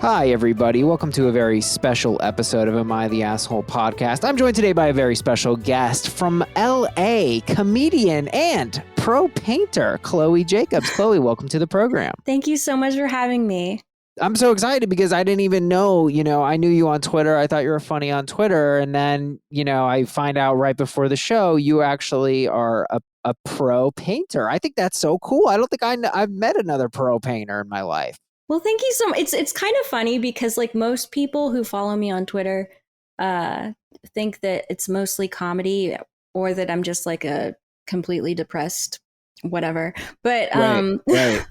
Hi, everybody. Welcome to a very special episode of Am I the Asshole podcast. I'm joined today by a very special guest from LA, comedian and pro painter, Chloe Jacobs. Chloe, welcome to the program. Thank you so much for having me. I'm so excited because I didn't even know, I knew you on Twitter. I thought you were funny on Twitter. And then, I find out right before the show, you actually are a pro painter. I think that's so cool. I don't think I've met another pro painter in my life. Well, thank you so much. It's kind of funny because like most people who follow me on Twitter think that it's mostly comedy or that I'm just like a completely depressed whatever. But right.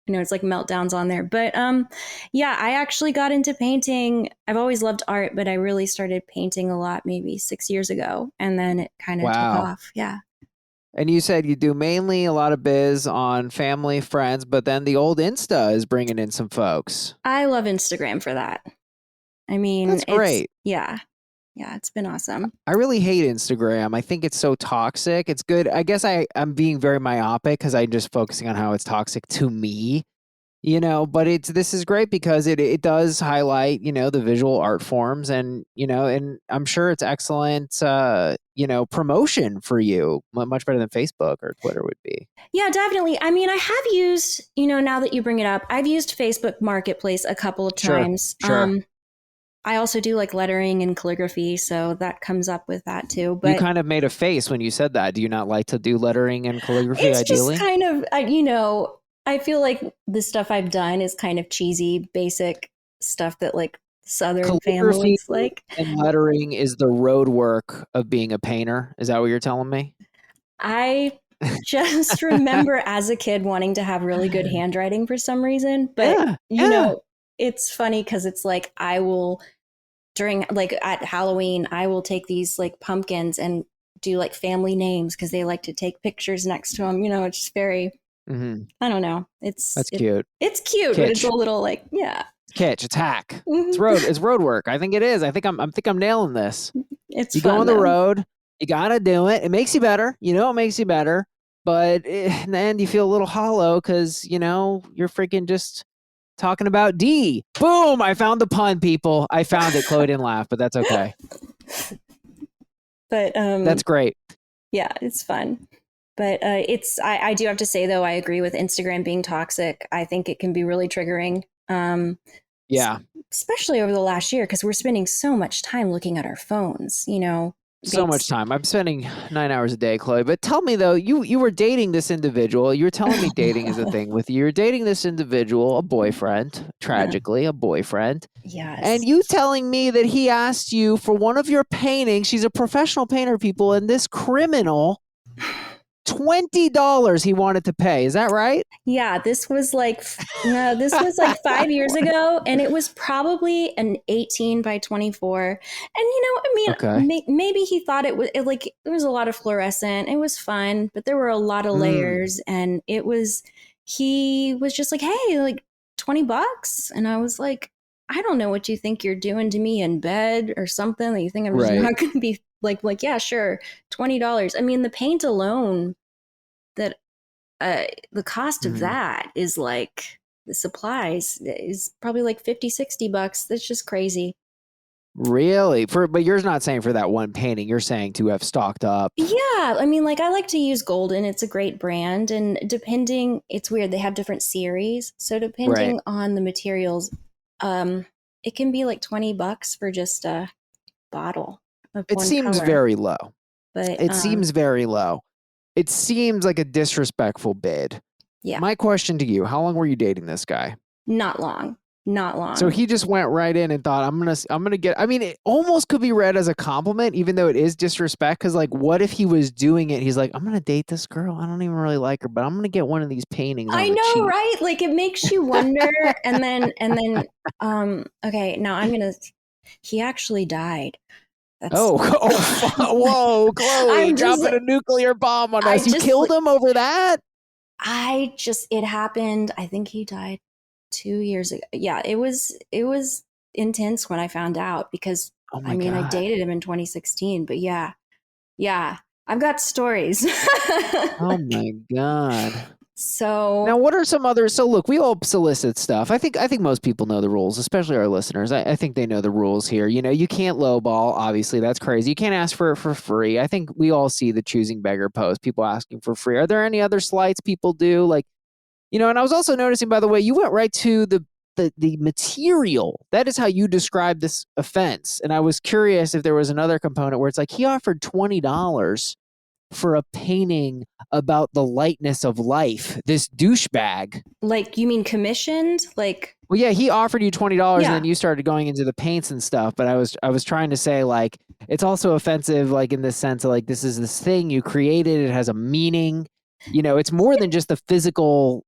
it's like meltdowns on there. But yeah, I actually got into painting. I've always loved art, but I really started painting a lot maybe 6 years ago. And then it kind of took off. Yeah. And you said you do mainly a lot of biz on family, friends, but then the old Insta is bringing in some folks. I love Instagram for that. I mean, that's great. Yeah, it's been awesome. I really hate Instagram. I think it's so toxic. It's good. I guess I'm being very myopic because I'm just focusing on how it's toxic to me. But this is great because it does highlight, the visual art forms and I'm sure it's excellent, promotion for you, much better than Facebook or Twitter would be. Yeah, definitely. I mean, I have used, now that you bring it up, I've used Facebook Marketplace a couple of times. Sure. I also do like lettering and calligraphy, so that comes up with that too. But you kind of made a face when you said that. Do you not like to do lettering and calligraphy it's ideally? Just kind of, I feel like the stuff I've done is kind of cheesy, basic stuff that like Southern families like. And lettering is the road work of being a painter. Is that what you're telling me? I just remember as a kid wanting to have really good handwriting for some reason. But, it's funny because it's like I will, during like at Halloween, I will take these like pumpkins and do like family names because they like to take pictures next to them. It's just very... Mm-hmm. I don't know. That's cute. It's cute, Kitsch. But it's a little like, yeah. Kitsch, it's hack. It's road work. I think it is. I think I'm nailing this. It's you fun, go on the road, you gotta do it. It makes you better. It makes you better. But in the end, you feel a little hollow because you're freaking just talking about D. Boom! I found the pun, people. I found it. Chloe didn't laugh, but that's okay. But that's great. Yeah, it's fun. But I do have to say, though, I agree with Instagram being toxic. I think it can be really triggering. Yeah. Especially over the last year, because we're spending so much time looking at our phones, So much time. I'm spending 9 hours a day, Chloe. But tell me, though, you were dating this individual. You were telling me dating is a thing with you. You're dating this individual, a boyfriend, tragically, a boyfriend. Yes. And you telling me that he asked you for one of your paintings. She's a professional painter, people, and this criminal... $20 he wanted to pay. Is that right? Yeah, this was like 5 years ago, and it was probably an 18 by 24. And maybe he thought it was a lot of fluorescent. It was fun, but there were a lot of layers, and he was just like, "Hey, like $20," and I was like, "I don't know what you think you're doing to me in bed or something that you think I'm just not going to be." Like, yeah, sure. $20. I mean, the paint alone, that the cost of that is like the supplies is probably like $50-$60. That's just crazy. Really? But you're not saying for that one painting, you're saying to have stocked up. Yeah. I mean, like I like to use Golden. It's a great brand. And it's weird. They have different series. So depending on the materials, it can be like $20 for just a bottle. It seems very low. But it seems very low. It seems like a disrespectful bid. Yeah. My question to you, how long were you dating this guy? Not long. So he just went right in and thought, I'm gonna get, I mean, it almost could be read as a compliment, even though it is disrespect. Cause like, what if he was doing it? He's like, I'm gonna date this girl. I don't even really like her, but I'm gonna get one of these paintings. I know, right? Like it makes you wonder. and then, okay, now he actually died. Whoa, Chloe, dropping a nuclear bomb on us. You killed him over that? It happened. I think he died 2 years ago. Yeah, it was intense when I found out because I dated him in 2016, but yeah, I've got stories. Oh my God. So now, what are some others? So look, we all solicit stuff. I think most people know the rules, especially our listeners. I think they know the rules here. You know, you can't lowball. Obviously, that's crazy. You can't ask for it for free. I think we all see the choosing beggar post, people asking for free. Are there any other slights people do? Like, you know, and I was also noticing, by the way, you went right to the material. That is how you describe this offense. And I was curious if there was another component where it's like he offered $20 for a painting about the lightness of life. This douchebag. like, you mean commissioned? Like, Well, yeah, he offered you $20 and yeah, then you started going into the paints and stuff. But I was trying to say, like, it's also offensive, like in the sense of like this is this thing you created. It has a meaning. You know, it's more than just the physical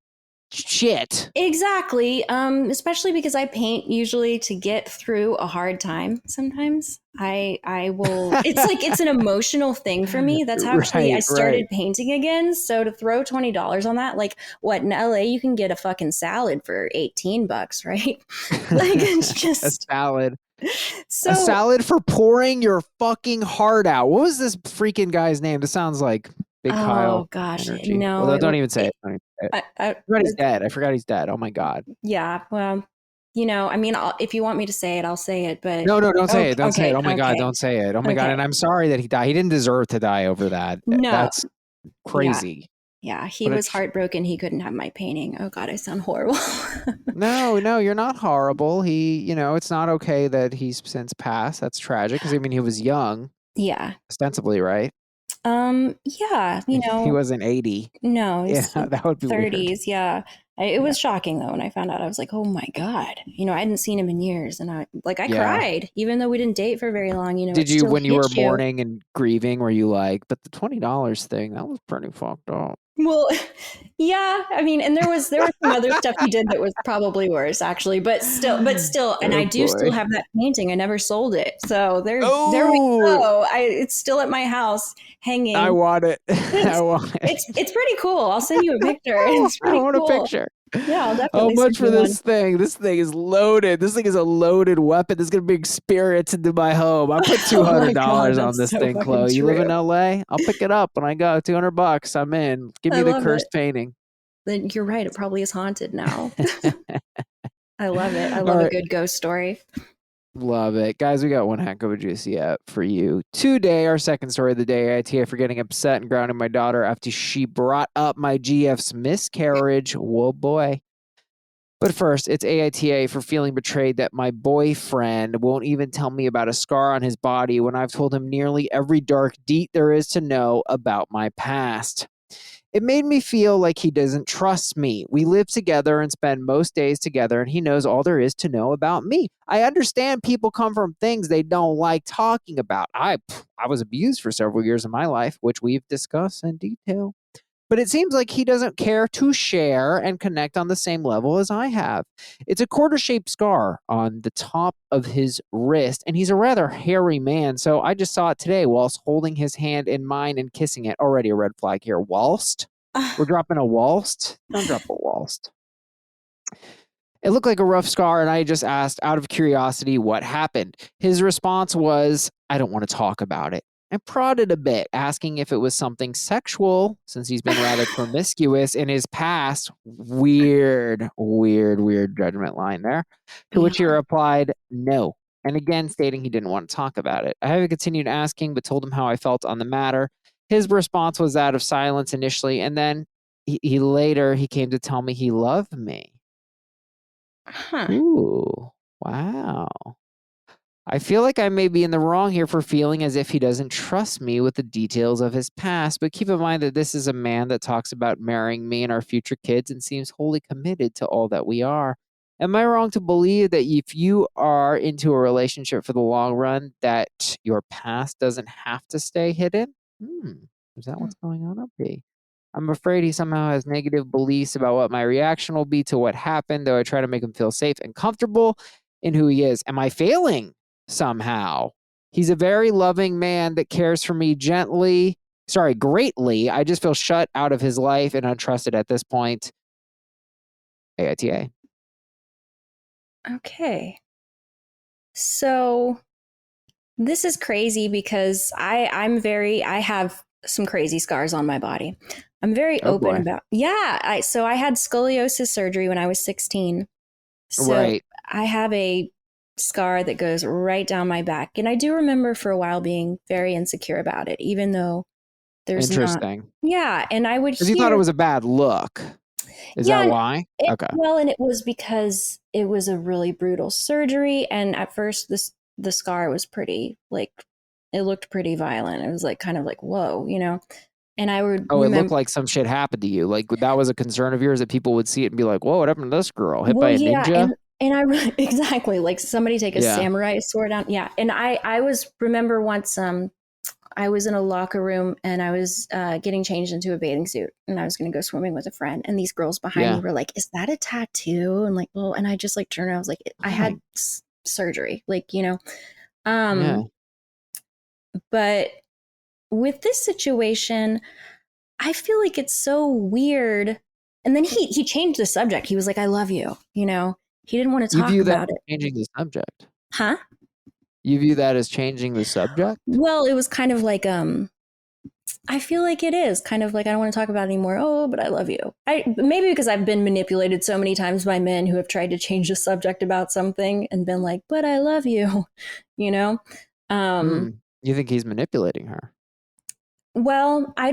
shit. exactly. Especially because I paint usually to get through a hard time. Sometimes I will. It's like it's an emotional thing for me. That's how actually I Right, started right. painting again. So to throw $20 on that, like what in LA you can get a fucking salad for $18, right? Like it's A just salad. A so. salad for pouring your fucking heart out. What was this freaking guy's name? This sounds like Big Oh Kyle gosh, energy. no, Well, don't even say it. Don't even say it. I I forgot he's dead. I forgot he's dead. Oh my God. yeah. Well, I mean, if you want me to say it, I'll say it. But No, no, don't say okay, it. Don't say it. okay, Oh my God, okay, don't say it. Oh my God. okay. And I'm sorry that he died. He didn't deserve to die over that. No, That's yeah. crazy. Yeah, he What a was heartbroken he couldn't have my painting. Oh God, I sound horrible. no, no, you're not horrible. It's not okay that he's since passed. That's tragic because I mean he was young, Yeah. ostensibly, right? Yeah, He wasn't 80. no, Yeah, he's that would be weird. 30s. Yeah. It Yeah. was shocking though when I found out. I was like, "Oh my God." I hadn't seen him in years and I Yeah. cried even though we didn't date for very long, it Did you, still when you were hits you. mourning and grieving, were you like, but the $20 thing, that was pretty fucked up. Well, yeah, I mean, and there was some other stuff he did that was probably worse actually, but still, and I Oh do still boy. have that painting. I never sold it. So there we Oh, go. It's still at my house I hanging. want it. I It's want it. it's pretty cool. I'll send you a picture. It's I pretty want a cool. picture. Yeah, I'll How definitely send much for you one. this thing? This thing is loaded. This thing is a loaded weapon. This is gonna bring spirits into my home. I put two Oh hundred my God, dollars on that's this so thing, fucking Chloe. You live in true. LA? I'll pick it up when I go. $200. I'm in. Give I me the love it. cursed painting. Then you're right. It probably is haunted now. I love it. I All love a right. good ghost story. Love it. Guys, we got one heck of a juicy app for you. Today, our second story of the day, AITA for getting upset and grounding my daughter after she brought up my GF's miscarriage. Whoa, boy. But first, it's AITA for feeling betrayed that my boyfriend won't even tell me about a scar on his body when I've told him nearly every dark deed there is to know about my past. It made me feel like he doesn't trust me. We live together and spend most days together, and he knows all there is to know about me. I understand people come from things they don't like talking about. I was abused for several years of my life, which we've discussed in detail. But it seems like he doesn't care to share and connect on the same level as I have. It's a quarter shaped scar on the top of his wrist, and he's a rather hairy man. So I just saw it today whilst holding his hand in mine and kissing it. Already a red flag here. Whilst? We're dropping a whilst? Don't drop a whilst. It looked like a rough scar, and I just asked out of curiosity what happened. His response was, I don't want to talk about it. I prodded a bit, asking if it was something sexual, since he's been rather promiscuous in his past. Weird, weird, weird judgment line there. To Yeah. which he replied, no. And again, stating he didn't want to talk about it. I haven't continued asking, but told him how I felt on the matter. His response was that of silence initially, and then he came to tell me he loved me. Huh. Ooh, wow. I feel like I may be in the wrong here for feeling as if he doesn't trust me with the details of his past, but keep in mind that this is a man that talks about marrying me and our future kids and seems wholly committed to all that we are. Am I wrong to believe that if you are into a relationship for the long run, that your past doesn't have to stay hidden? Is that what's going on up here? I'm afraid he somehow has negative beliefs about what my reaction will be to what happened, though I try to make him feel safe and comfortable in who he is. Am I failing somehow? He's a very loving man that cares for me greatly. I just feel shut out of his life and untrusted at this point. AITA. Okay. So this is crazy because I have some crazy scars on my body. I'm very Oh open boy. about, so I had scoliosis surgery when I was 16. So Right. I have a scar that goes right down my back. And I do remember for a while being very insecure about it, even though there's not. Interesting. Yeah. And I would Because you thought it hear, was a bad look. Is yeah. that And why? Okay. and it was because it was a really brutal surgery. And at first, the scar was pretty, like, it looked pretty violent. It was like, kind of like, whoa, And I would Oh, it looked remember, like some shit happened to you. Like that was a concern of yours that people would see it and be like, "Whoa, what happened to this girl? Hit well, by a yeah. ninja?" And exactly, like somebody take a Yeah. samurai sword out. Yeah. And I was, remember once, I was in a locker room and I was getting changed into a bathing suit and I was going to go swimming with a friend. And these girls behind me Yeah. were like, "Is that a tattoo?" And like, well, and I just like turned around. I was like, "I had Right. surgery," like, Yeah. but with this situation, I feel like it's so weird. And then he changed the subject. He was like, "I love you." He didn't want to You talk view that about as it. changing the subject. Huh? You view that as changing the subject? Well, it was kind of like, I feel like it is kind of like, I don't want to talk about it anymore. Oh, but I love you. Maybe because I've been manipulated so many times by men who have tried to change the subject about something and been like, "But I love you," you know? Hmm. You think he's manipulating her? Well, I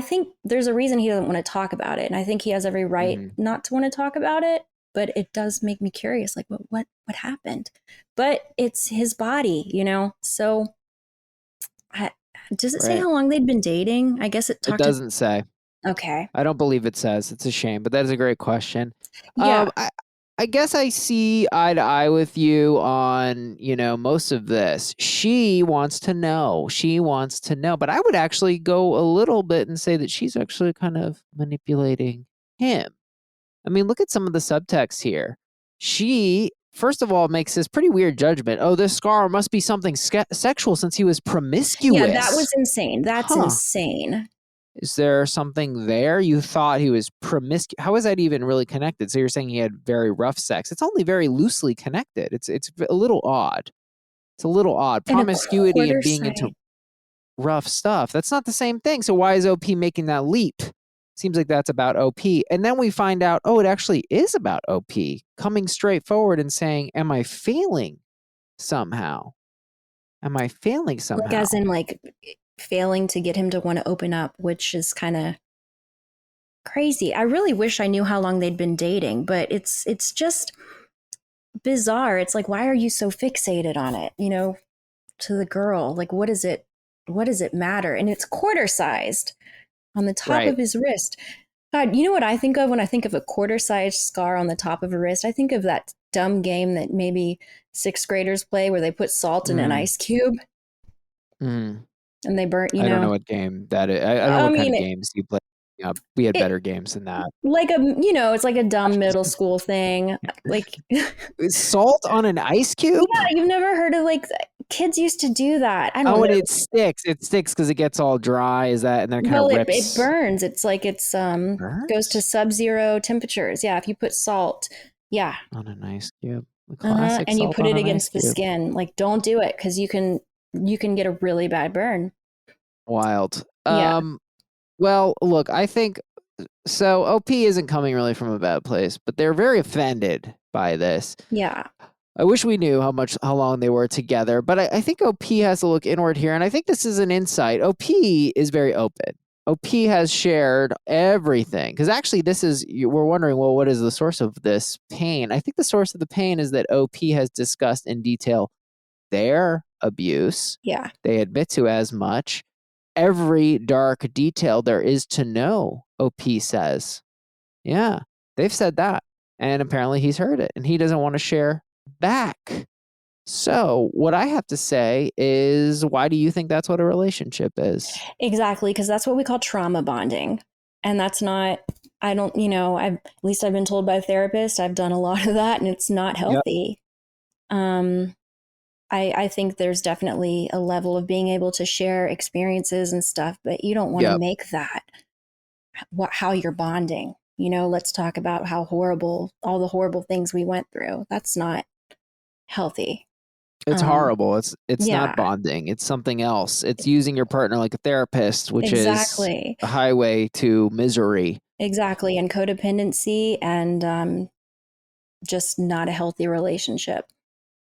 think there's a reason he doesn't want to talk about it. And I think he has every right Mhm. not to want to talk about it, but it does make me curious, like, what happened? But it's his body, So I, does it say Right. how long they'd been dating? I guess it It talked to, doesn't say. okay. I don't believe it says. It's a shame, but that is a great question. Yeah. I guess I see eye to eye with you on, most of this. She wants to know. She wants to know. But I would actually go a little bit and say that she's actually kind of manipulating him. I mean, look at some of the subtext here. She, first of all, makes this pretty weird judgment. Oh, this scar must be something sexual since he was Yeah, that was promiscuous. insane. That's Huh. insane. Is there something there? You thought he was promiscuous. How is that even really connected? So you're saying he had very rough sex. It's only very loosely connected. It's a little odd. It's a little odd. And a Promiscuity and quarter being into size. rough stuff. That's not the same thing. So why is OP making that leap? Seems like that's about OP. And then we find out, oh, it actually is about OP coming straight forward and saying, am I failing somehow? Am I failing Like, as somehow? in, like, failing to get him to want to open up, which is kind of crazy. I really wish I knew how long they'd been dating, but it's just bizarre. It's like, why are you so fixated on it, to the girl? Like, what does it matter? And it's quarter sized on the top Right. of his wrist. God, you know what I think of when I think of a quarter sized scar on the top of a wrist? I think of that dumb game that maybe sixth graders play where they put salt in an Mm, ice cube mm. and they burn, I don't know what game that is. I don't know I what kind mean, of games you play. We had it better games than that. like it's like a dumb middle school thing. Like, yeah, Salt on an ice cube? you've never heard of, like, kids used to do that. I don't Oh, know. and it sticks. It sticks because it gets all dry. Is that, and then it kind Well, of it rips. burns. It's like it's goes to Burns sub-zero temperatures. Yeah, if you put salt, yeah, on an ice cube. The classic and you salt put on it an ice against the cube. skin, like, don't do it because you can get a really bad burn. Wild. Yeah, Well, look, I think so. OP isn't coming really from a bad place, but they're very offended by this. yeah, I wish we knew how long they were together, but I think OP has to look inward here, and I think this is an insight. OP is very open. OP has shared everything because actually, we're wondering, well, what is the source of this pain? I think the source of the pain is that OP has discussed in detail their abuse. yeah. They admit to as much. Every dark detail there is to know, OP says. Yeah, they've said that. And apparently he's heard it and he doesn't want to share back. So, what I have to say is, why do you think that's what a relationship is? Exactly, because that's what we call trauma bonding. And that's not, I don't, at least I've been told by a therapist, I've done a lot of that, and it's not Yep. healthy. Um, I think there's definitely a level of being able to share experiences and stuff, but you don't want to Yep. make that how you're bonding. Let's talk about how horrible, all the horrible things we went through. That's not healthy. It's horrible. It's Yeah, not bonding. It's something else. It's using your partner like a therapist, which is exactly. a highway to misery. Exactly. And codependency and just not a healthy relationship.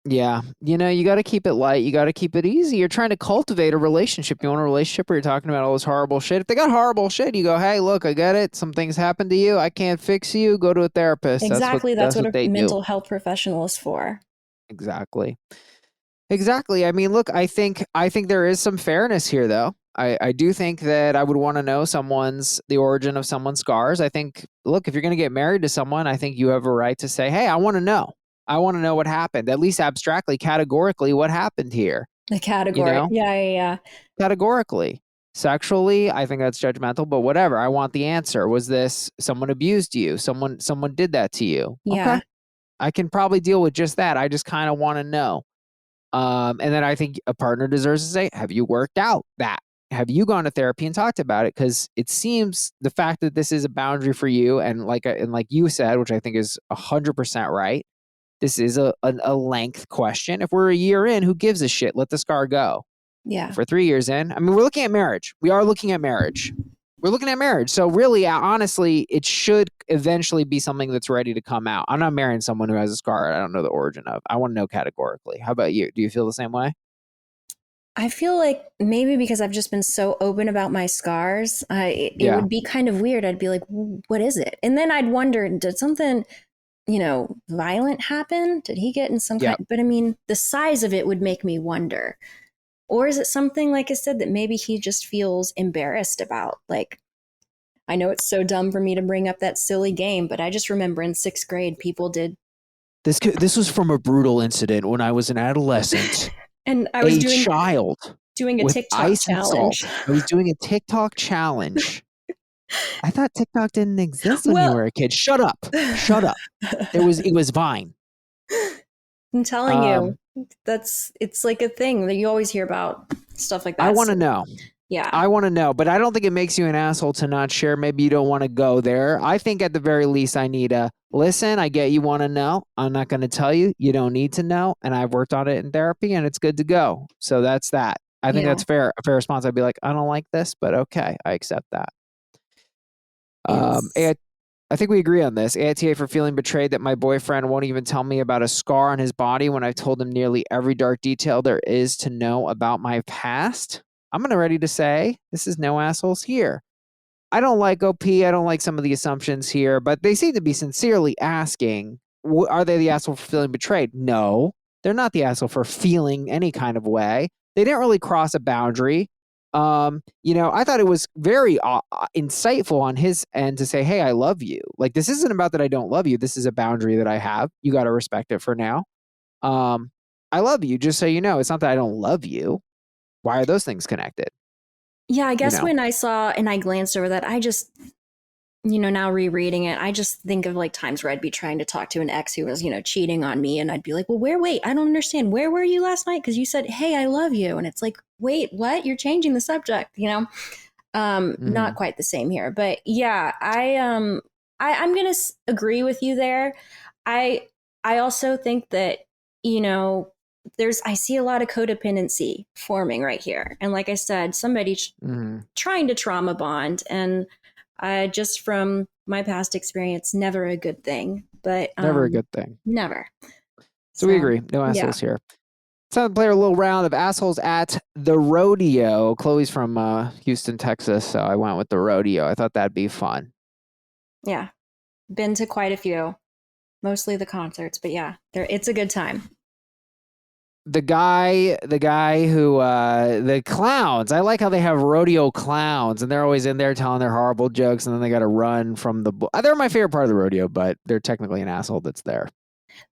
Yeah. You got to keep it light. You got to keep it easy. You're trying to cultivate a relationship. You want a relationship where you're talking about all this horrible shit. If they got horrible shit, you go, hey, look, I get it. Some things happen to you. I can't fix you. Go to a therapist. Exactly. That's That's what what a they do. mental health professional is for. Exactly. Exactly. I mean, look, I think there is some fairness here, though. I do think that I would want to know the origin of someone's scars. I think, look, if you're going to get married to someone, I think you have a right to say, hey, I want to know. I want to know what happened, at least abstractly, categorically, what happened here. The category. Yeah. Categorically. Sexually, I think that's judgmental, but whatever. I want the answer. Was this someone abused you? Someone did that to you? Yeah. Okay. I can probably deal with just that. I just kind of want to know. And then I think a partner deserves to say, have you worked out that? Have you gone to therapy and talked about it? Because it seems the fact that this is a boundary for you, and like you said, which I think is 100% right, this is a length question. If we're a year in, who gives a shit? Let the scar go. Yeah. If we're 3 years in, I mean, we're looking at marriage. We are looking at marriage. We're looking at marriage. So really, honestly, it should eventually be something that's ready to come out. I'm not marrying someone who has a scar I don't know the origin of. I want to know categorically. How about you? Do you feel the same way? I feel like maybe because I've just been so open about my scars, it would be kind of weird. I'd be like, what is it? And then I'd wonder, did something, violent happen? Did he get in some kind? But I mean, the size of it would make me wonder. Or is it something, like I said, that maybe he just feels embarrassed about? Like, I know it's so dumb for me to bring up that silly game, but I just remember in 6th grade, people did. This was from a brutal incident when I was an adolescent. And I was doing a TikTok challenge. I was doing a TikTok challenge. I thought TikTok didn't exist when you were a kid. Shut up. Shut up. It was Vine. I'm telling you, it's like a thing that you always hear about, stuff like that. I want to know. Yeah. I want to know, but I don't think it makes you an asshole to not share. Maybe you don't want to go there. I think at the very least I need a listen. I get you want to know. I'm not going to tell you. You don't need to know. And I've worked on it in therapy and it's good to go. So that's that. I think that's fair. A fair response. I'd be like, I don't like this, but okay. I accept that. Yes. I think we agree on this. AITA for feeling betrayed that my boyfriend won't even tell me about a scar on his body when I've told him nearly every dark detail there is to know about my past. I'm going to ready to say this is no assholes here. I don't like OP. I don't like some of the assumptions here, but they seem to be sincerely asking, are they the asshole for feeling betrayed? No, they're not the asshole for feeling any kind of way. They didn't really cross a boundary. I thought it was very insightful on his end to say, hey, I love you. Like, this isn't about that I don't love you. This is a boundary that I have. You got to respect it for now. I love you, just so you know. It's not that I don't love you. Why are those things connected? Yeah, I guess when I saw and I glanced over that, I just, now rereading it, I just think of like times where I'd be trying to talk to an ex who was, cheating on me. And I'd be like, well, wait, I don't understand. Where were you last night? Because you said, hey, I love you. And it's like, wait, what? You're changing the subject, Not quite the same here. But yeah, I'm going to agree with you there. I also think that, I see a lot of codependency forming right here. And like I said, somebody's trying to trauma bond. And just from my past experience, never a good thing. But never a good thing. Never. So we agree. No assholes here. It's time to play a little round of assholes at the rodeo. Chloe's from Houston, Texas, so I went with the rodeo. I thought that'd be fun. Yeah. Been to quite a few. Mostly the concerts, but yeah, it's a good time. The guy who, the clowns, I like how they have rodeo clowns and they're always in there telling their horrible jokes and then they got to run from they're my favorite part of the rodeo, but they're technically an asshole that's there.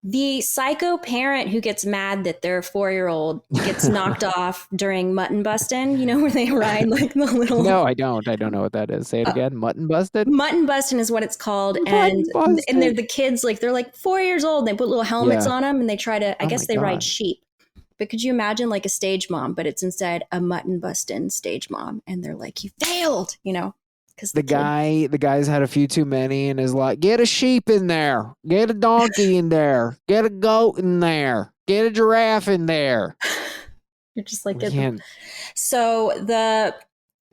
The psycho parent who gets mad that their 4-year-old gets knocked off during mutton bustin', where they ride like the little... No, I don't know what that is. Say it again. Mutton busted? Mutton bustin' is what it's called. And they're the kids, like they're like 4 years old. They put little helmets on them and they try to, I guess they ride sheep. But could you imagine like a stage mom, but it's instead a mutton bustin' stage mom. And they're like, you failed, Because the guy's had a few too many and is like, get a sheep in there, get a donkey in there, get a goat in there. Get a giraffe in there. You're just like, so the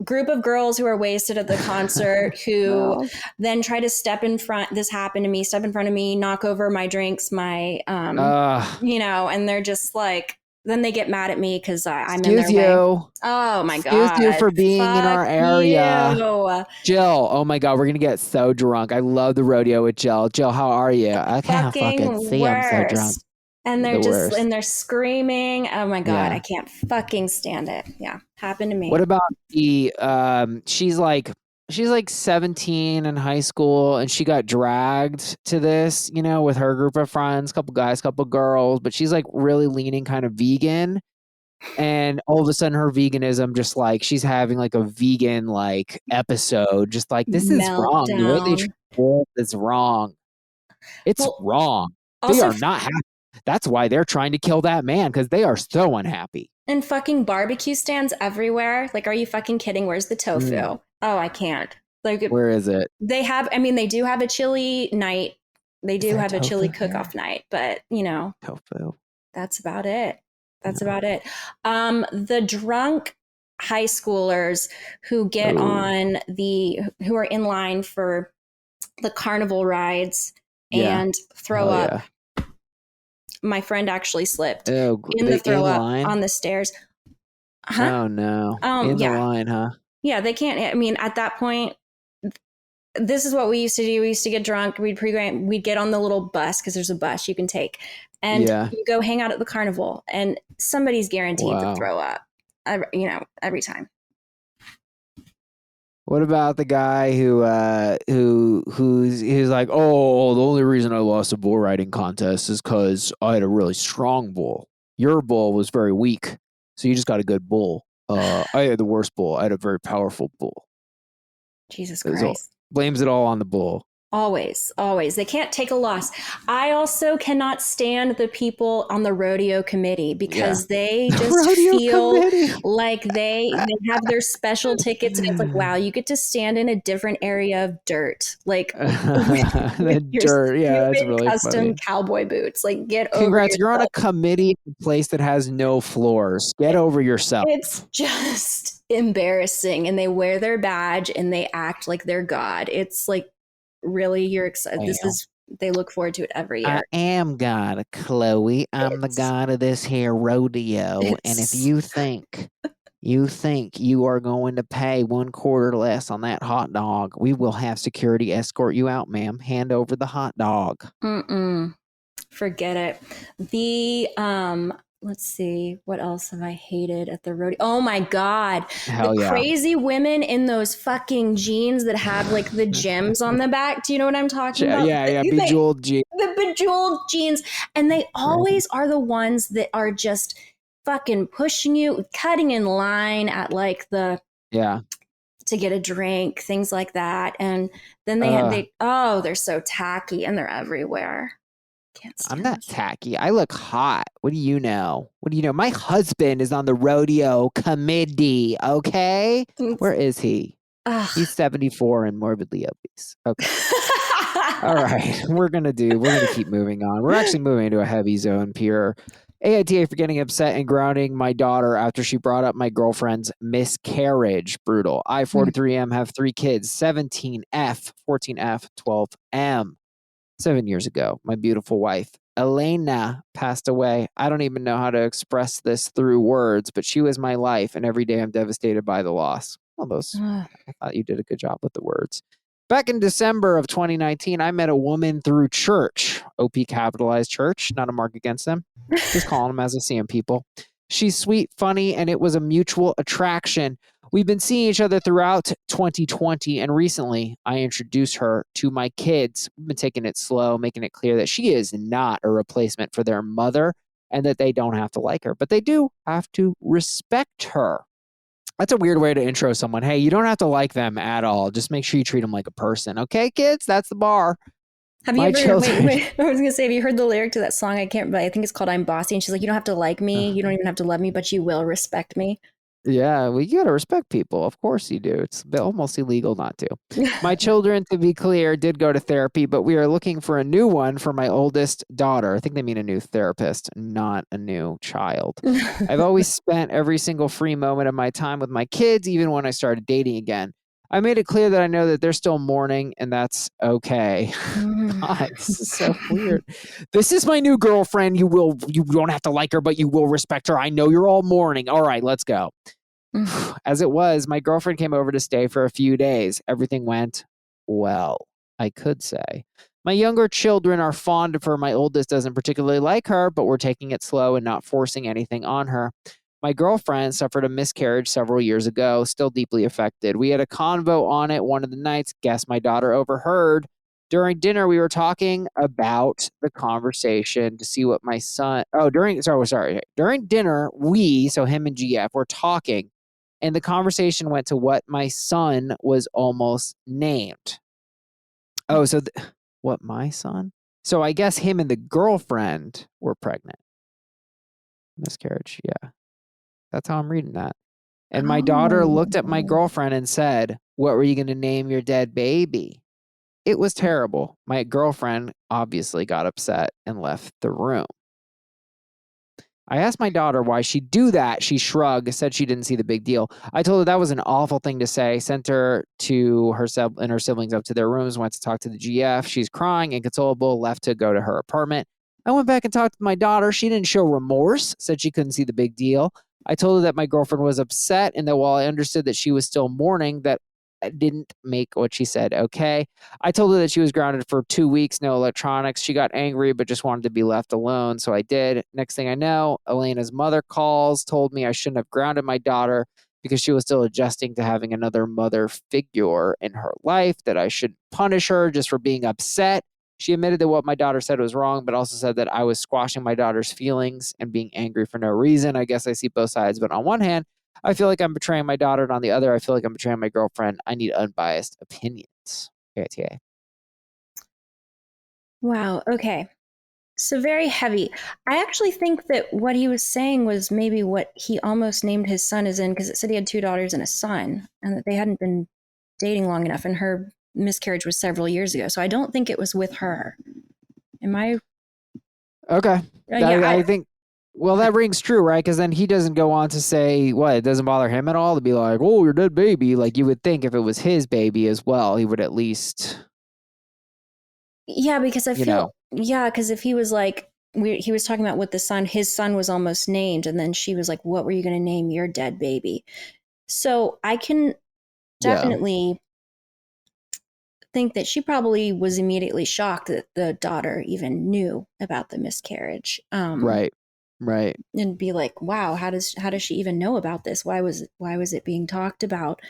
group of girls who are wasted at the concert who then try to step in front of me, knock over my drinks, my and they're just like, then they get mad at me because I'm in their way. Oh my God. Excuse you for being in our area. You. Jill, oh my God, we're going to get so drunk. I love the rodeo with Jill. Jill, how are you? I can't fucking see. I'm so drunk. And they're screaming. Oh my God, I can't fucking stand it. Yeah, happened to me. What about she's like 17 in high school and she got dragged to this, with her group of friends, couple guys, couple girls, but she's like really leaning kind of vegan. And all of a sudden her veganism, just like she's having like a vegan like episode, just like this is wrong. The way they treat it is wrong. It's wrong. They are not happy. That's why they're trying to kill that man, because they are so unhappy. And fucking barbecue stands everywhere. Like, are you fucking kidding? Where's the tofu? Oh, I can't. Like, where is it? They do have a chili night. They do have a chili cook-off night, but tofu. That's about it. About it. The drunk high schoolers who get who are in line for the carnival rides and throw up. Yeah. My friend actually slipped in the throw up on the stairs. Huh? Oh no! In the line, huh? Yeah, they can't. I mean, at that point, this is what we used to do. We used to get drunk. We'd get on the little bus, because there's a bus you can take, and you go hang out at the carnival, and somebody's guaranteed to throw up. Every time. What about the guy who's like, oh, the only reason I lost a bull riding contest is because I had a really strong bull. Your bull was very weak, so you just got a good bull. I had the worst bull. I had a very powerful bull. Jesus Christ. Blames it all on the bull. Always. They can't take a loss. I also cannot stand the people on the rodeo committee, because they just feel like they have their special tickets, and it's like, wow, you get to stand in a different area of dirt. Like with dirt. Yeah, that's really custom funny. Cowboy boots. Like, get over Congrats, you're on a committee in a place that has no floors. Get over yourself. It's just embarrassing, and they wear their badge and they act like they're God. It's like, really, you're excited? They look forward to it every year. I am God, Chloe. I'm the God of this here rodeo. And if you think you are going to pay 1/4 less on that hot dog, we will have security escort you out, ma'am. Hand over the hot dog. Forget it. The let's see, what else have I hated at the rodeo? Oh my God. Crazy women in those fucking jeans that have like the gems on the back. Do you know what I'm talking about? Yeah, bejeweled jeans. The bejeweled jeans. And they always are the ones that are just fucking pushing you, cutting in line at like to get a drink, things like that. And then they're so tacky, and they're everywhere. I'm not tacky. I look hot. What do you know? My husband is on the rodeo committee, okay? Where is he? He's 74 and morbidly obese. Okay. All right. We're going to keep moving on. We're actually moving into a heavy zone, pure. AITA for getting upset and grounding my daughter after she brought up my girlfriend's miscarriage. Brutal. I, 43M, have 3 kids, 17F, 14F, 12M. 7 years ago, my beautiful wife, Elena, passed away. I don't even know how to express this through words, but she was my life, and every day I'm devastated by the loss. I thought you did a good job with the words. Back in December of 2019, I met a woman through church, OP capitalized church, not a mark against them. Just calling them as I see them, people. She's sweet, funny, and it was a mutual attraction. We've been seeing each other throughout 2020, and recently I introduced her to my kids. We've been taking it slow, making it clear that she is not a replacement for their mother and that they don't have to like her, but they do have to respect her. That's a weird way to intro someone. Hey, you don't have to like them at all. Just make sure you treat them like a person. Okay, kids? That's the bar. Have you ever, wait, I was going to say, have you heard the lyric to that song? I think it's called I'm Bossy. And she's like, you don't have to like me. You don't even have to love me, but you will respect me. Yeah, well, you got to respect people. Of course you do. It's almost illegal not to. My children, to be clear, did go to therapy, but we are looking for a new one for my oldest daughter. I think they mean a new therapist, not a new child. I've always spent every single free moment of my time with my kids, even when I started dating again. I made it clear that I know that they're still mourning, and that's okay. God, this is so weird. This is my new girlfriend. You don't have to like her, but you will respect her. I know you're all mourning. All right, let's go. As it was, my girlfriend came over to stay for a few days. Everything went well, I could say. My younger children are fond of her. My oldest doesn't particularly like her, but we're taking it slow and not forcing anything on her. My girlfriend suffered a miscarriage several years ago, still deeply affected. We had a convo on it one of the nights. Guess my daughter overheard. During dinner, we were talking about the conversation to see what my son. Oh, during dinner, so him and GF were talking, and the conversation went to what my son was almost named. Oh, what, my son? So I guess him and the girlfriend were pregnant. Miscarriage, yeah. That's how I'm reading that. And my daughter looked at my girlfriend and said, "What were you going to name your dead baby?" It was terrible. My girlfriend obviously got upset and left the room. I asked my daughter why she'd do that. She shrugged, said she didn't see the big deal. I told her that was an awful thing to say, sent her to herself and her siblings up to their rooms, went to talk to the GF. She's crying, inconsolable, left to go to her apartment. I went back and talked to my daughter. She didn't show remorse, said she couldn't see the big deal. I told her that my girlfriend was upset and that while I understood that she was still mourning, that didn't make what she said okay. I told her that she was grounded for 2 weeks, no electronics. She got angry, but just wanted to be left alone. So I did. Next thing I know, Elena's mother calls, told me I shouldn't have grounded my daughter because she was still adjusting to having another mother figure in her life, that I shouldn't punish her just for being upset. She admitted that what my daughter said was wrong, but also said that I was squashing my daughter's feelings and being angry for no reason. I guess I see both sides, but on one hand, I feel like I'm betraying my daughter, and on the other, I feel like I'm betraying my girlfriend. I need unbiased opinions. AITA. Wow. Okay. So very heavy. I actually think that what he was saying was maybe what he almost named his son as in, because it said he had 2 daughters and a son, and that they hadn't been dating long enough, and her miscarriage was several years ago. So I don't think it was with her. Am I? Okay. Yeah. I think, well, that rings true, right? Because then he doesn't go on to say, what, it doesn't bother him at all to be like, "Oh, your dead baby." Like you would think if it was his baby as well, he would at least. Yeah, because I feel, yeah, because if he was like, he was talking about what his son was almost named, and then she was like, "What were you going to name your dead baby?" So I can definitely think that she probably was immediately shocked that the daughter even knew about the miscarriage. Right. And be like, "Wow, how does she even know about this? Why was it being talked about?"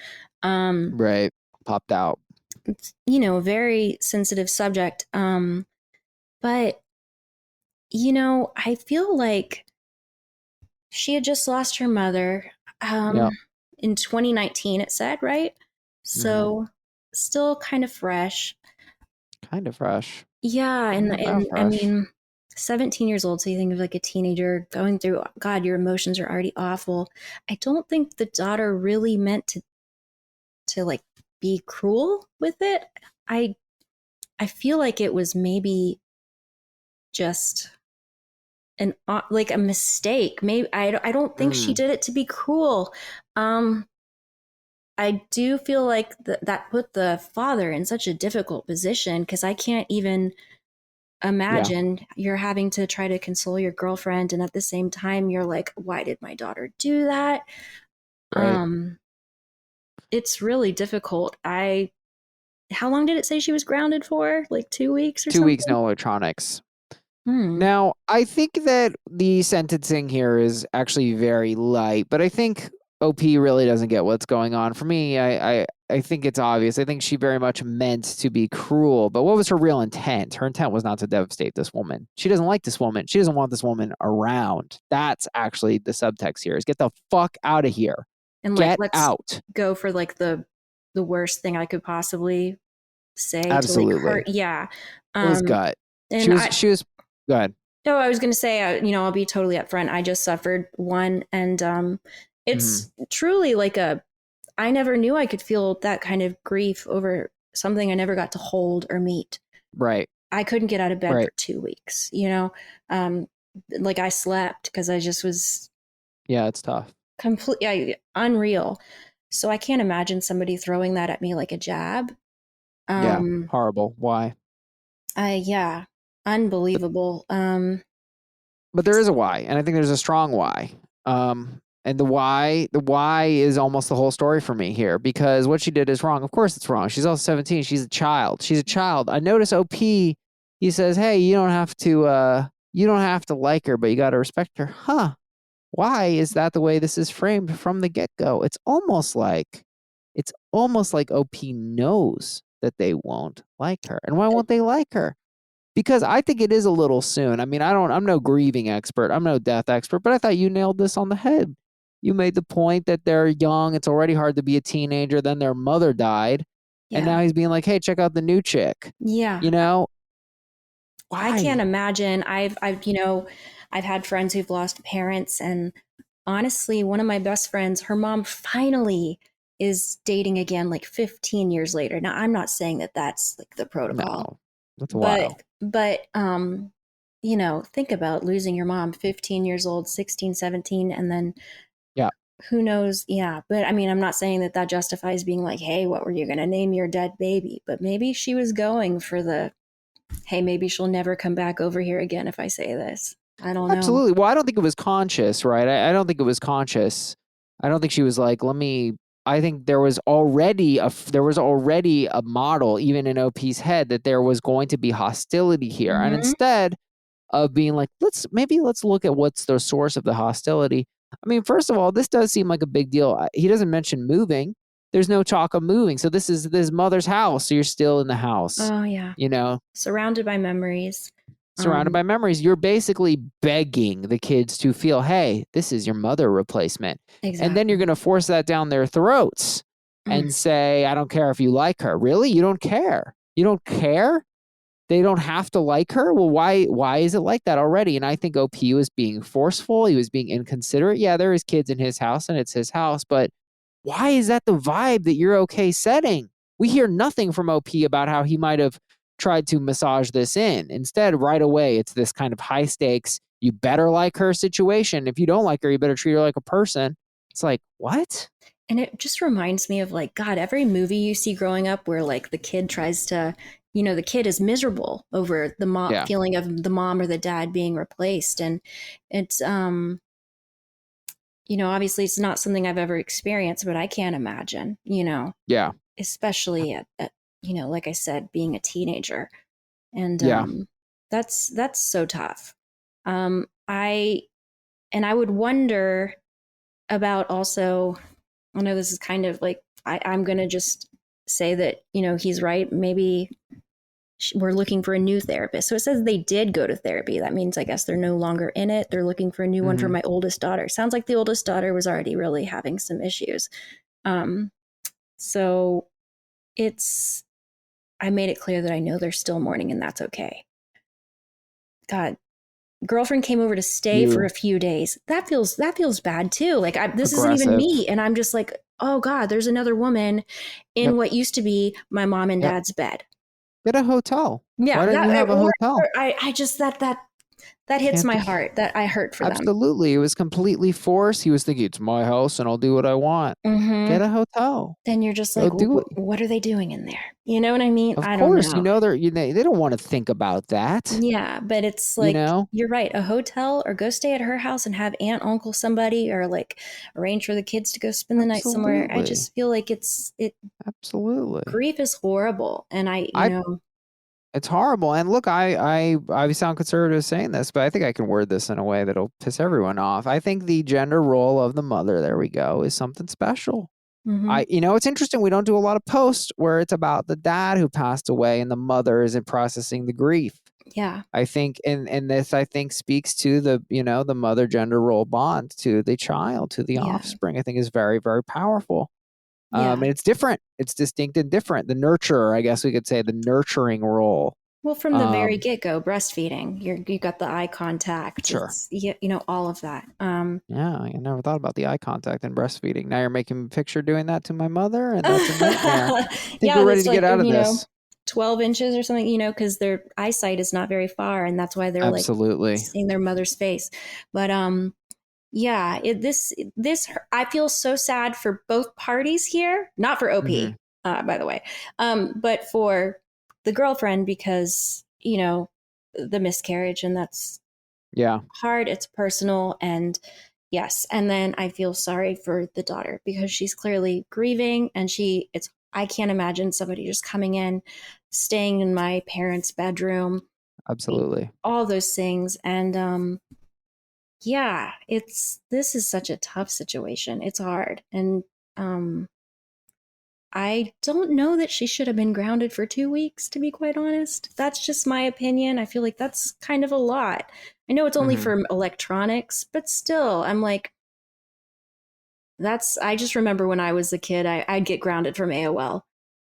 Right. Popped out. It's, a very sensitive subject. But I feel like she had just lost her mother in 2019, it said, right? So still kind of fresh. Kind of fresh. Yeah, and I mean, 17 years old, so you think of like a teenager going through, God, your emotions are already awful. I don't think the daughter really meant to like be cruel with it. I feel like it was maybe just like a mistake. Maybe I don't think she did it to be cruel. I do feel like that put the father in such a difficult position, because I can't even imagine you're having to try to console your girlfriend, and at the same time you're like, why did my daughter do that? Right. It's really difficult. How long did it say she was grounded for? Like 2 weeks or 2 something? weeks, no electronics. Now, I think that the sentencing here is actually very light, but I think OP really doesn't get what's going on. For me, I think it's obvious. I think she very much meant to be cruel, but what was her real intent? Her intent was not to devastate this woman. She doesn't like this woman. She doesn't want this woman around. That's actually the subtext here, is get the fuck out of here. And get let's out. Go for like the worst thing I could possibly say. Absolutely. To like hurt. Yeah. It was gut. She was go ahead. No, I was going to say, I'll be totally upfront. I just suffered one, and it's truly like I never knew I could feel that kind of grief over something I never got to hold or meet. Right. I couldn't get out of bed Right. for 2 weeks, you know? Like I slept because I just was. Yeah, it's tough. Completely unreal. So I can't imagine somebody throwing that at me like a jab. Yeah, horrible. Why? Yeah, unbelievable. But there is a why, and I think there's a strong why. And the why is almost the whole story for me here, because what she did is wrong. Of course it's wrong. She's also 17. She's a child. She's a child. I notice OP, he says, "Hey, you don't have to like her, but you got to respect her." Huh. Why is that the way this is framed from the get-go? It's almost like OP knows that they won't like her. And why won't they like her? Because I think it is a little soon. I mean, I'm no grieving expert. I'm no death expert, but I thought you nailed this on the head. You made the point that they're young. It's already hard to be a teenager. Then their mother died. And now he's being like, "Hey, check out the new chick." Yeah. You know? Why? I can't imagine. I've had friends who've lost parents, and honestly, one of my best friends, her mom finally is dating again like 15 years later. Now, I'm not saying that that's like the protocol. No. That's wild. But think about losing your mom 15 years old, 16, 17, and then who knows? Yeah. But I mean, I'm not saying that justifies being like, "Hey, what were you going to name your dead baby?" But maybe she was going for the, "Hey, maybe she'll never come back over here again if I say this." I don't know. Absolutely. Well, I don't think it was conscious, right? I don't think it was conscious. I don't think she was like, I think there was already a model, even in OP's head, that there was going to be hostility here. And instead of being like, let's look at what's the source of the hostility. I mean, first of all, this does seem like a big deal. He doesn't mention moving. There's no talk of moving. So this is his mother's house. So you're still in the house. Oh, yeah. Surrounded by memories. Surrounded by memories. You're basically begging the kids to feel, hey, this is your mother replacement. Exactly. And then you're going to force that down their throats and say, I don't care if you like her. Really? You don't care? You don't care? They don't have to like her? Well, why is it like that already? And I think OP was being forceful. He was being inconsiderate. Yeah, there is kids in his house and it's his house, but why is that the vibe that you're okay setting? We hear nothing from OP about how he might have tried to massage this in. Instead, right away, it's this kind of high stakes, you better like her situation. If you don't like her, you better treat her like a person. It's like, what? And it just reminds me of like, God, every movie you see growing up where like the kid tries to, the kid is miserable over the feeling of the mom or the dad being replaced. And it's, obviously it's not something I've ever experienced, but I can't imagine, Yeah. Especially at like I said, being a teenager. And that's so tough. I would wonder about also, I know this is kind of like, I'm going to just say that, he's right. Maybe we're looking for a new therapist. So it says they did go to therapy. That means I guess they're no longer in it. They're looking for a new one for my oldest daughter. Sounds like the oldest daughter was already really having some issues. So I made it clear that I know they're still mourning and that's okay. God, girlfriend came over to stay for a few days. That feels bad too. Like this isn't even me. And I'm just like, oh God, there's another woman in what used to be my mom and dad's bed. Get a hotel. Yeah. Why don't you have a hotel? I just, that hits my heart. That I hurt for them. Absolutely. It was completely forced. He was thinking, it's my house and I'll do what I want. Get a hotel. Then you're just like, what are they doing in there? You know what I mean? Of course, they don't want to think about that. Yeah, but it's like, you're right. A hotel, or go stay at her house and have aunt, uncle, somebody, or like arrange for the kids to go spend the night somewhere. I just feel like it. Absolutely. Grief is horrible. And it's horrible. And look, I sound conservative saying this, but I think I can word this in a way that'll piss everyone off. I think the gender role of the mother, there we go, is something special. It's interesting. We don't do a lot of posts where it's about the dad who passed away and the mother isn't processing the grief. Yeah. I think, and this, I think, speaks to the mother gender role bond to the child, to the offspring, I think is very, very powerful. And it's different. It's distinct and different. The nurturer, I guess we could say, the nurturing role Well, from the very get-go, breastfeeding, you got the eye contact. Sure. It's, all of that. Yeah, I never thought about the eye contact and breastfeeding. Now you're making me picture doing that to my mother, and that's a nightmare. I think we're ready that's to get out of this. 12 inches or something, because their eyesight is not very far, and that's why they're like Absolutely seeing their mother's face. But yeah, this I feel so sad for both parties here, not for OP, by the way, but for the girlfriend, because the miscarriage, and that's hard. It's personal, and yes, and then I feel sorry for the daughter because she's clearly grieving, and I can't imagine somebody just coming in, staying in my parents' bedroom, Absolutely, all those things, and yeah, this is such a tough situation. It's hard, and I don't know that she should have been grounded for 2 weeks, to be quite honest. That's just my opinion. I feel like that's kind of a lot. I know it's only for electronics, but still, I'm like, I just remember when I was a kid, I'd get grounded from AOL,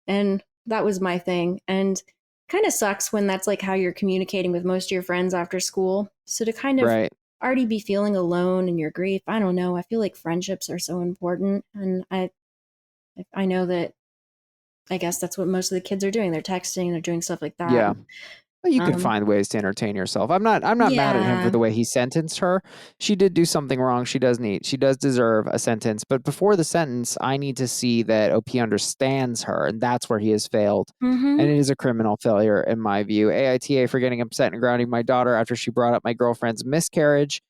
and that was my thing. And kind of sucks when that's like how you're communicating with most of your friends after school. So to kind of already be feeling alone in your grief, I don't know. I feel like friendships are so important, and I know that, I guess that's what most of the kids are doing. They're texting, they're doing stuff like that. Yeah. Well, you could find ways to entertain yourself. I'm not mad at him for the way he sentenced her. She did do something wrong. She does deserve a sentence. But before the sentence, I need to see that OP understands her, and that's where he has failed. And it is a criminal failure in my view. AITA for getting upset and grounding my daughter after she brought up my girlfriend's miscarriage.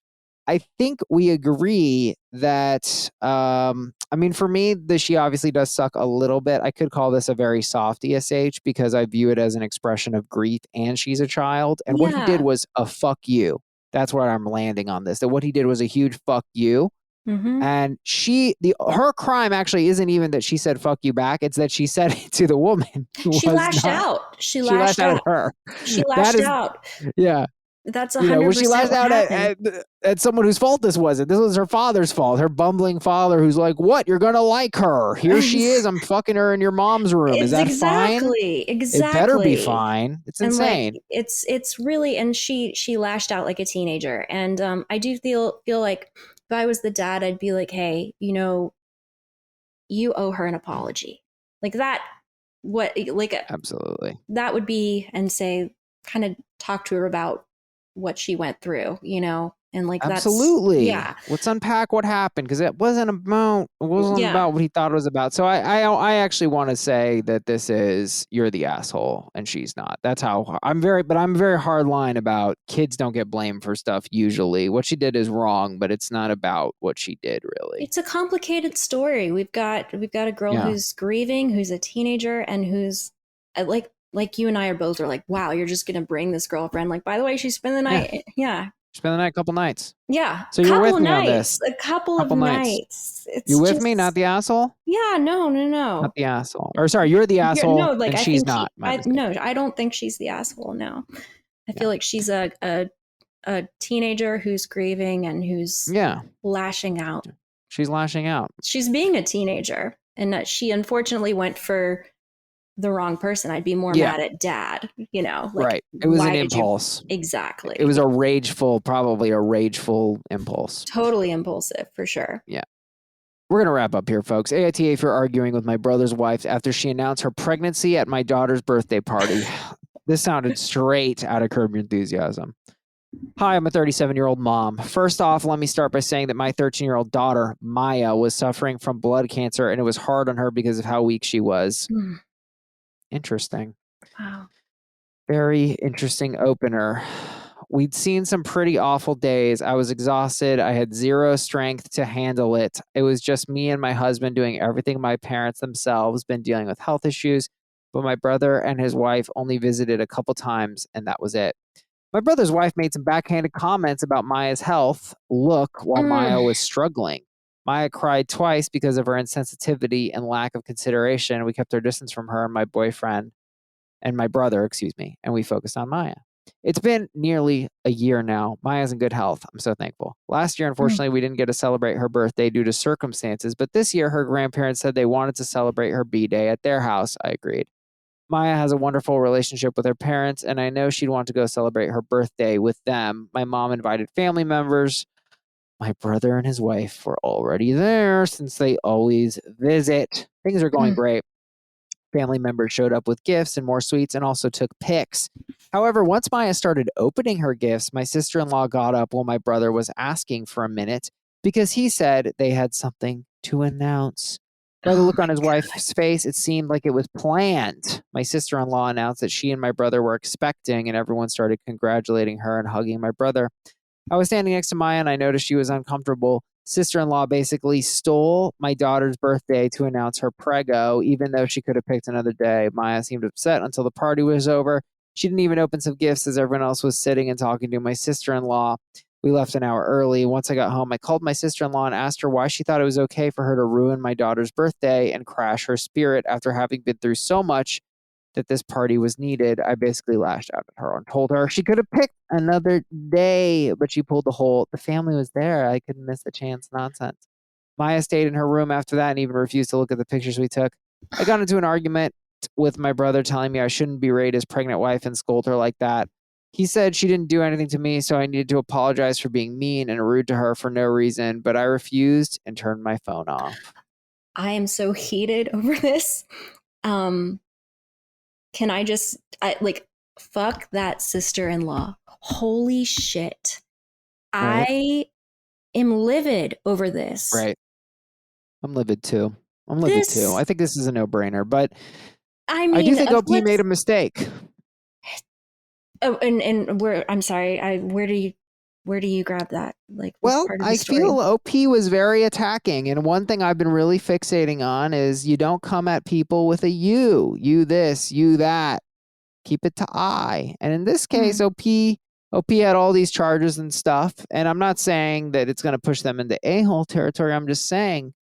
I think we agree that, for me, she obviously does suck a little bit. I could call this a very soft ESH because I view it as an expression of grief and she's a child. And what he did was a fuck you. That's where I'm landing on this. That what he did was a huge fuck you. And her crime actually isn't even that she said fuck you back. It's that she said it to the woman. She lashed out. She lashed out at her. She lashed out. Yeah. That's 100% when she lashed out at someone whose fault this wasn't. This was her father's fault. Her bumbling father who's like, what? You're going to like her. Here she is. I'm fucking her in your mom's room. Is that fine? Exactly. It better be fine. It's insane. It's really, and she lashed out like a teenager. And I do feel like if I was the dad, I'd be like, hey, you owe her an apology. Like that, absolutely. That would be, and say, kind of talk to her about what she went through, and like absolutely. Yeah. Let's unpack what happened, because it wasn't about what he thought it was about. So I actually want to say that this is, you're the asshole and she's not. That's how I'm very hard line about kids don't get blamed for stuff usually. What she did is wrong, but it's not about what she did really. It's a complicated story. We've got a girl who's grieving, who's a teenager, and who's like you and I are both are like, wow, you're just going to bring this girlfriend. Like, by the way, she spent the night. Yeah. Spend the night a couple nights. Yeah. So you're with me on this. A couple of nights. You with me? Not the asshole? Yeah, no. Not the asshole. Or sorry, you're the asshole and she's not. No, I don't think she's the asshole, no. I feel like she's a teenager who's grieving and who's lashing out. She's lashing out. She's being a teenager. And she unfortunately went for the wrong person. I'd be more mad at dad, right. It was an impulse. Exactly. It was probably a rageful impulse. Totally impulsive, for sure. Yeah. We're going to wrap up here, folks. AITA for arguing with my brother's wife after she announced her pregnancy at my daughter's birthday party. This sounded straight out of Curb Your Enthusiasm. Hi, I'm a 37-year-old mom. First off, let me start by saying that my 13-year-old daughter, Maya, was suffering from blood cancer, and it was hard on her because of how weak she was. Interesting. Wow. Very interesting opener. We'd seen some pretty awful days. I was exhausted. I had zero strength to handle it. It was just me and my husband doing everything. My parents themselves been dealing with health issues, but my brother and his wife only visited a couple times, and that was it. My brother's wife made some backhanded comments about Maya's health look while Maya was struggling. Maya cried twice because of her insensitivity and lack of consideration. We kept our distance from her and my boyfriend and my brother, and we focused on Maya. It's been nearly a year now. Maya's in good health. I'm so thankful. Last year, unfortunately, we didn't get to celebrate her birthday due to circumstances, but this year her grandparents said they wanted to celebrate her B-Day at their house. I agreed. Maya has a wonderful relationship with her parents, and I know she'd want to go celebrate her birthday with them. My mom invited family members. My brother and his wife were already there since they always visit. Things are going great. Family members showed up with gifts and more sweets and also took pics. However, once Maya started opening her gifts, my sister-in-law got up while my brother was asking for a minute because he said they had something to announce. By the Oh look on his wife's face, it seemed like it was planned. My sister-in-law announced that she and my brother were expecting, and everyone started congratulating her and hugging my brother. I was standing next to Maya and I noticed she was uncomfortable. Sister-in-law basically stole my daughter's birthday to announce her prego, even though she could have picked another day. Maya seemed upset until the party was over. She didn't even open some gifts as everyone else was sitting and talking to my sister-in-law. We left an hour early. Once I got home, I called my sister-in-law and asked her why she thought it was okay for her to ruin my daughter's birthday and crash her spirit after having been through so much that this party was needed. I basically lashed out at her and told her she could have picked another day, but she pulled the family was there. I couldn't miss the chance nonsense. Maya stayed in her room after that and even refused to look at the pictures we took. I got into an argument with my brother telling me I shouldn't berate his pregnant wife and scold her like that. He said she didn't do anything to me, so I needed to apologize for being mean and rude to her for no reason, but I refused and turned my phone off. I am so heated over this. Can I just fuck that sister-in-law? Holy shit. Right. I am livid over this. Right. I'm livid too. I think this is a no-brainer, but I mean, I do think OP made a mistake. Oh, and I'm sorry. Where do you grab that? Like, well, part of the I story? feel OP was very attacking, and one thing I've been really fixating on is you don't come at people with a you this, you that. Keep it to I. And in this case, OP had all these charges and stuff, and I'm not saying that it's going to push them into a-hole territory. I'm just saying,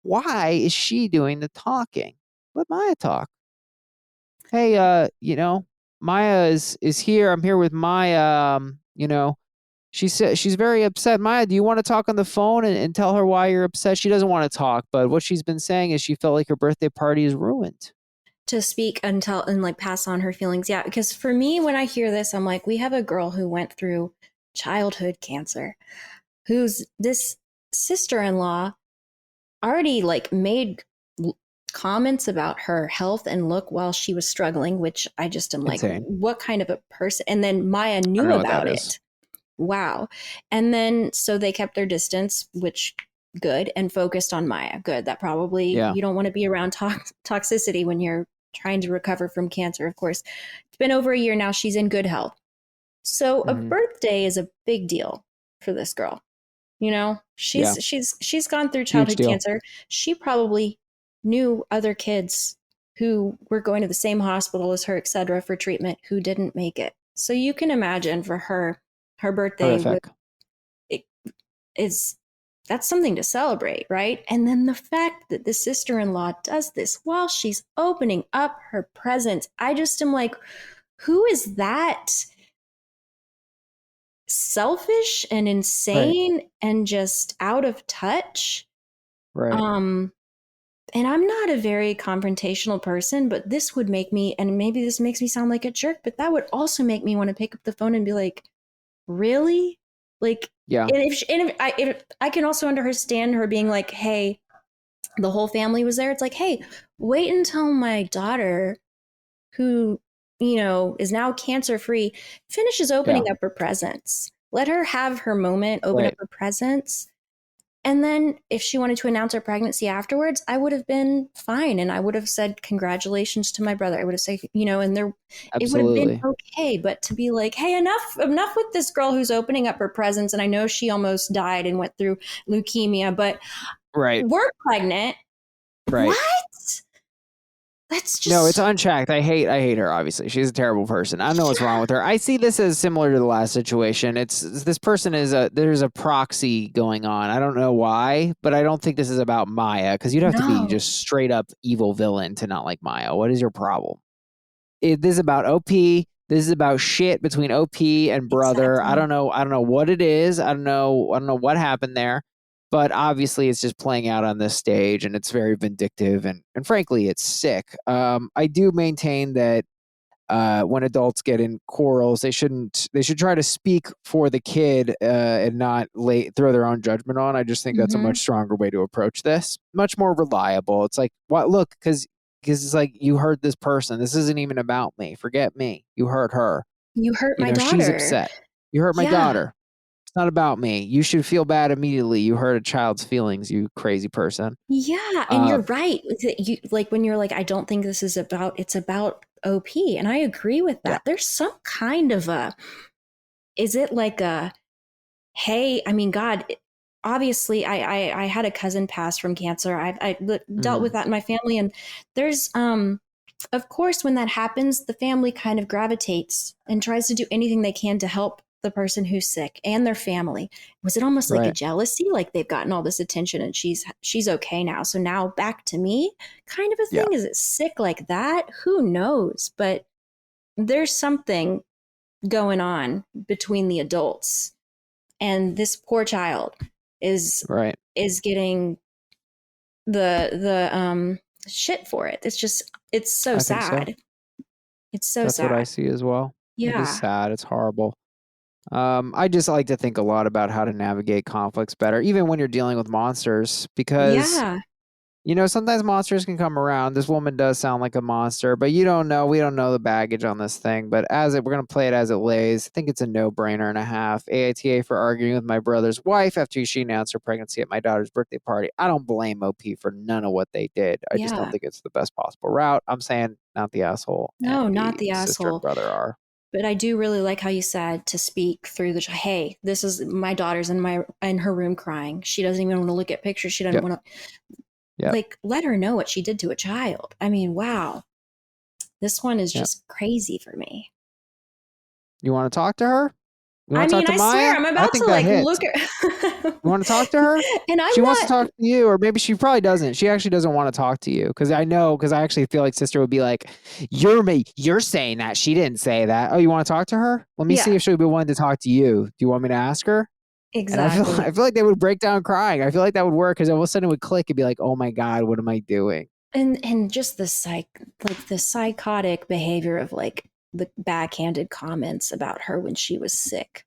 why is she doing the talking? Let Maya talk. Hey, Maya is here. I'm here with Maya. She said she's very upset. Maya, do you want to talk on the phone and tell her why you're upset? She doesn't want to talk, but what she's been saying is she felt like her birthday party is ruined. To speak and pass on her feelings. Yeah, because for me, when I hear this, I'm like, we have a girl who went through childhood cancer, who's this sister-in-law already made comments about her health and look while she was struggling, which I just am Insane. like, what kind of a person? And then Maya knew about it. Wow. And then so they kept their distance, which good, and focused on Maya. Good. That probably, you don't want to be around toxicity when you're trying to recover from cancer, of course. It's been over a year now. She's in good health. So a birthday is a big deal for this girl. She's gone through childhood cancer. She probably knew other kids who were going to the same hospital as her, etc., for treatment who didn't make it. So you can imagine for her birthday that's something to celebrate, right? And then the fact that the sister-in-law does this while she's opening up her presents, I just am like, who is that selfish and insane and just out of touch? Right. And I'm not a very confrontational person, but this would make me, and maybe this makes me sound like a jerk, but that would also make me want to pick up the phone and be like, really? Like, yeah. And if I can also understand her being like, hey, the whole family was there. It's like, hey, wait until my daughter, who, is now cancer-free, finishes opening up her presents. Let her have her moment, open up her presents. And then if she wanted to announce her pregnancy afterwards, I would have been fine. And I would have said, congratulations to my brother. I would have said, and it would have been okay. But to be like, hey, enough with this girl who's opening up her presents. And I know she almost died and went through leukemia, but we're pregnant. Right. What? That's just... No, it's unchecked. I hate her, obviously. She's a terrible person. I don't know what's wrong with her. I see this as similar to the last situation. This person there's a proxy going on. I don't know why, but I don't think this is about Maya, because you'd have to be just straight up evil villain to not like Maya. What is your problem? This is about OP. This is about shit between OP and brother. Exactly. I don't know what it is. I don't know what happened there. But obviously it's just playing out on this stage, and it's very vindictive, and frankly, it's sick. I do maintain that when adults get in quarrels, they should try to speak for the kid and not throw their own judgment on. I just think that's a much stronger way to approach this, much more reliable. It's like, what? Look, because it's like, you hurt this person. This isn't even about me. Forget me. You hurt her. You hurt my daughter. She's upset. You hurt my daughter. It's not about me. You should feel bad immediately. You hurt a child's feelings, you crazy person. Yeah, and you're right. You, like, when you're like, I don't think this is about, it's about OP. And I agree with that. Yeah. There's some kind of is it like hey, I mean, God, obviously I had a cousin pass from cancer. I dealt with that in my family. And there's, of course, when that happens, the family kind of gravitates and tries to do anything they can to help the person who's sick and their family. Was it almost like a jealousy? Like, they've gotten all this attention and she's okay now. So now back to me kind of a thing. Yeah. Is it sick like that? Who knows? But there's something going on between the adults, and this poor child is getting the shit for it. It's just, it's so sad. So. It's so That's sad. That's what I see as well. Yeah. It is sad. It's horrible. I just like to think a lot about how to navigate conflicts better, even when you're dealing with monsters, because, sometimes monsters can come around. This woman does sound like a monster, but we don't know the baggage on this thing. But we're going to play it as it lays. I think it's a no-brainer and a half. AITA for arguing with my brother's wife after she announced her pregnancy at my daughter's birthday party. I don't blame OP for none of what they did. I just don't think it's the best possible route. I'm saying not the asshole. No, not the asshole. Sister and brother are. But I do really like how you said to speak through hey, this is my daughter's in her room crying. She doesn't even want to look at pictures. She doesn't want to, like, let her know what she did to a child. I mean, wow. This one is just crazy for me. You want to talk to her? I mean, I swear, I'm about to like look at. You want to talk to her? And she wants to talk to you, or maybe she probably doesn't. She actually doesn't want to talk to you, because I actually feel like sister would be like, you're saying that. She didn't say that. Oh, you want to talk to her? Let me see if she'll be willing to talk to you. Do you want me to ask her? Exactly. And I feel like they would break down crying. I feel like that would work, because all of a sudden it would click and be like, oh my God, what am I doing? And just the psychotic behavior of like the backhanded comments about her when she was sick.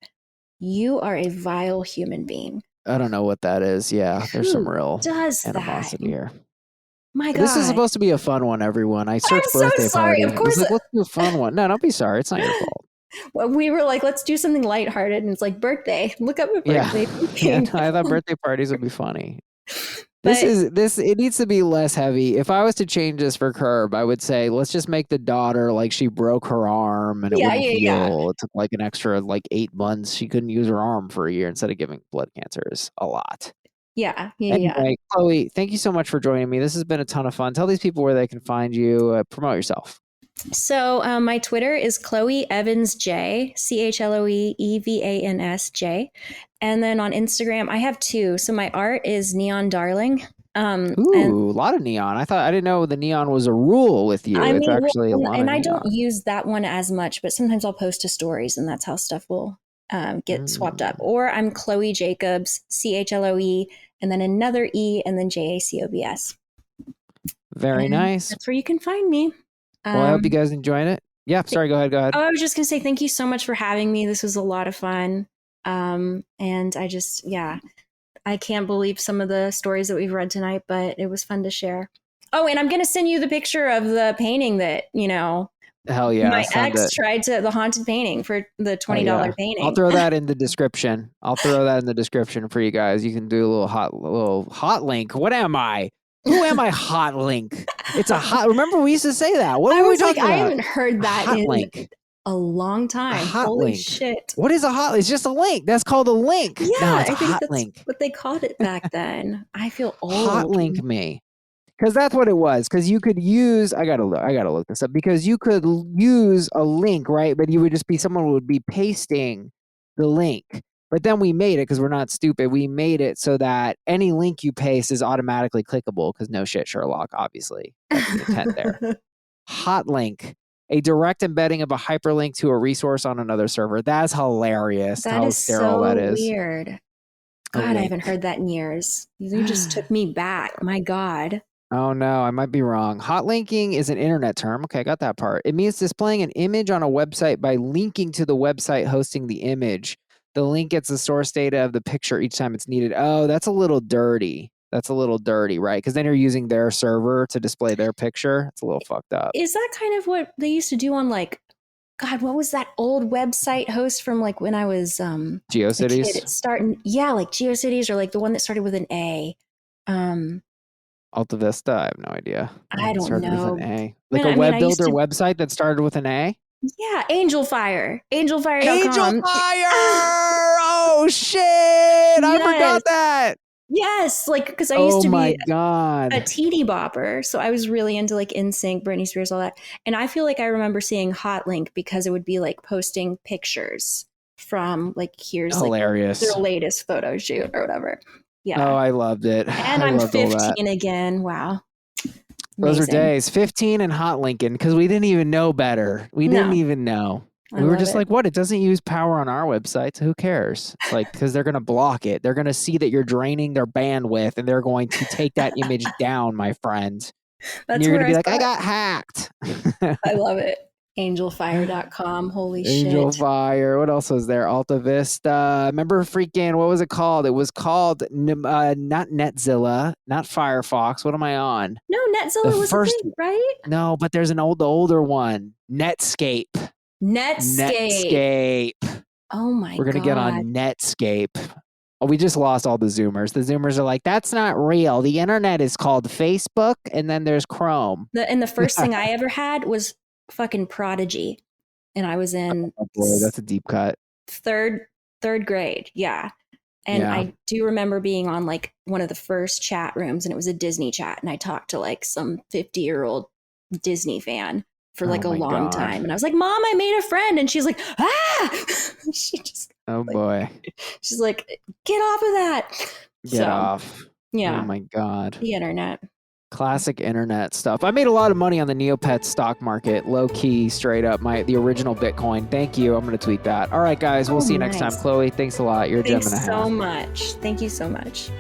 You are a vile human being. I don't know what that is. Yeah, there's some real animosity here. My God. This is supposed to be a fun one, everyone. I searched birthday party. Of course. Like, let's do a fun one. No, don't be sorry. It's not your fault. Well, we were like, let's do something lighthearted. And it's like, birthday. Look up a birthday. Yeah, I thought birthday parties would be funny. It needs to be less heavy. If I was to change this for Curb, I would say, let's just make the daughter like she broke her arm and it wouldn't heal. Yeah. It took like an extra 8 months. She couldn't use her arm for a year instead of giving blood cancers a lot. Anyway, Chloe, thank you so much for joining me. This has been a ton of fun. Tell these people where they can find you. Promote yourself. So my Twitter is Chloe Evans J, ChloeEvansJ. And then on Instagram, I have 2. So my art is Neon Darling. A lot of neon. I didn't know the neon was a rule with you. It's actually a lot of neon. I don't use that one as much, but sometimes I'll post to stories, and that's how stuff will get swapped up. Or I'm Chloe Jacobs, CHLOE, and then another E, and then JACOBS. Very nice. That's where you can find me. Well, I hope you guys enjoyed it. Yeah, sorry, go ahead. Oh, I was just going to say thank you so much for having me. This was a lot of fun. And I can't believe some of the stories that we've read tonight, but it was fun to share. Oh, and I'm going to send you the picture of the painting that, hell yeah, my ex tried the haunted painting for the $20 painting. I'll throw that in the description. For you guys. You can do a little hot link. What am I? Who am I? Hot link. It's a hot. Remember we used to say that. What were we talking about? I haven't heard that in a long time. Holy link. Shit. What is a hot? It's just a link. That's called a link. Yeah, no, it's I think that's link. What they called it back then. I feel old. Hot link me. Because that's what it was. Because you could use, I gotta look this up. Because you could use a link, right? But you would just be, someone would be pasting the link. But then we made it, because we're not stupid. We made it so that any link you paste is automatically clickable. Because no shit, Sherlock. Obviously, that's the intent there. Hot link, a direct embedding of a hyperlink to a resource on another server. That's hilarious. That is sterile so that is. Weird. God, I haven't heard that in years. You just took me back. My God. Oh no, I might be wrong. Hot linking is an internet term. Okay, I got that part. It means displaying an image on a website by linking to the website hosting the image. The link gets the source data of the picture each time it's needed. Oh, that's a little dirty. That's a little dirty, right? Because then you're using their server to display their picture. It's a little fucked up. Is that kind of what they used to do on like, God, what was that old website host from like when I was GeoCities? It's starting, yeah, like GeoCities, or like the one that started with an A. Alta Vista? I have no idea. I don't know. With an A. Like a web builder website that started with an A? Yeah, Angel Fire. Angelfire.com. Angel Fire! Oh shit! Yes. I forgot that. Yes, like because I used to be a teeny bopper, so I was really into like NSYNC, Britney Spears, all that. And I feel like I remember seeing Hotlink because it would be like posting pictures from like here's hilarious like their latest photo shoot or whatever. Yeah. Oh, I loved it. And I'm 15 again. Wow. Those are days. 15 and hot linking because we didn't even know better. We didn't even know. We were just like, what? It doesn't use power on our website, so who cares? Like, because they're going to block it. They're going to see that you're draining their bandwidth, and they're going to take that image down, my friend. And you're going to be like, I got hacked. I love it. Angelfire.com. Holy shit. Angelfire. What else was there? Alta Vista. Remember freaking, what was it called? It was called, not Netzilla, not Firefox. What am I on? No, Netzilla was the thing, right? No, but there's an older one. Netscape. Netscape. Oh my God. We're going to get on Netscape. Oh, we just lost all the Zoomers. The Zoomers are like, that's not real. The internet is called Facebook, and then there's Chrome. And the first thing I ever had was fucking Prodigy. And I was in... Oh boy, that's a deep cut. Third grade, yeah. And I do remember being on like one of the first chat rooms, and it was a Disney chat, and I talked to like some 50-year-old Disney fan for like a long time. And I was like, Mom, I made a friend. And she's like, ah! She just... Oh boy. She's like, get off of that. Get off. Yeah. Oh my God. The internet. Classic internet stuff. I made a lot of money on the Neopets stock market, low key, straight up. The original Bitcoin. Thank you. I'm going to tweet that. All right, guys. We'll see you next time. Chloe, thanks a lot. You're a gem and a half. Thanks so much. Thank you so much.